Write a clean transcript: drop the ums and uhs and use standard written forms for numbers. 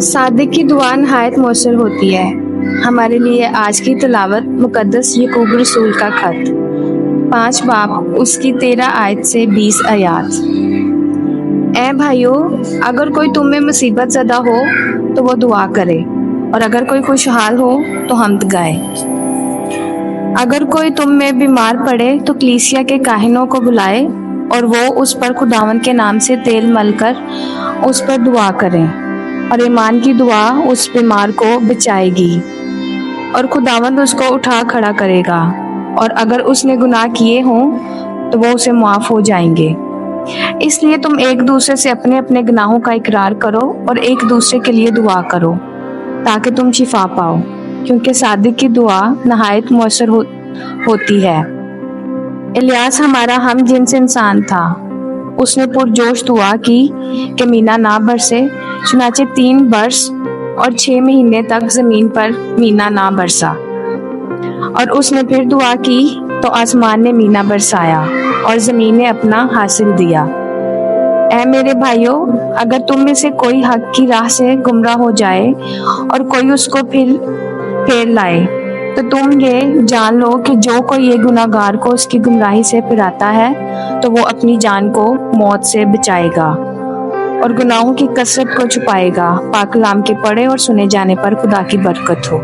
सादिक की दुआ नहायत मौसर होती है। हमारे लिए आज की तिलावत मुकद्दस याकूब रसूल का खत 5 बाब उसकी 13 आयत से 20 आयात। ऐ भाइयों, अगर कोई तुम में मुसीबत ज़दा हो तो वो दुआ करे, और अगर कोई खुशहाल हो तो हम्द गाए। अगर कोई तुम में बीमार पड़े तो कलीसिया के काहिनों को बुलाए और वो उस पर खुदावन के नाम से तेल मलकर उस पर दुआ करें, और ईमान की दुआ उस बीमार को बचाएगी और खुदावंद उसको उठा खड़ा करेगा, और अगर उसने गुनाह किए हों तो वो उसे माफ हो जाएंगे। इसलिए तुम एक दूसरे से अपने अपने गुनाहों का इकरार करो और एक दूसरे के लिए दुआ करो ताकि तुम शिफा पाओ, क्योंकि सादिक की दुआ नहायत मौसर होती है। इलियास हमारा हम जिन्स इंसान था। उसने पुरजोश दुआ की कि मीना ना बरसे, चुनाचे 3 बरस और 6 महीने तक जमीन पर मीना ना बरसा। और उसने फिर दुआ की तो आसमान ने मीना बरसाया और जमीन ने अपना हासिल दिया। ऐ मेरे भाइयों, अगर तुम में से कोई हक की राह से गुमराह हो जाए और कोई उसको फिर फेर लाए, तो तुम ये जान लो कि जो कोई ये गुनाहगार को उसकी गुमराही से फिराता है तो वो अपनी जान को मौत से बचाएगा और गुनाहों की कसरत को छुपाएगा। पाक कलाम के पढ़े और सुने जाने पर खुदा की बरकत हो।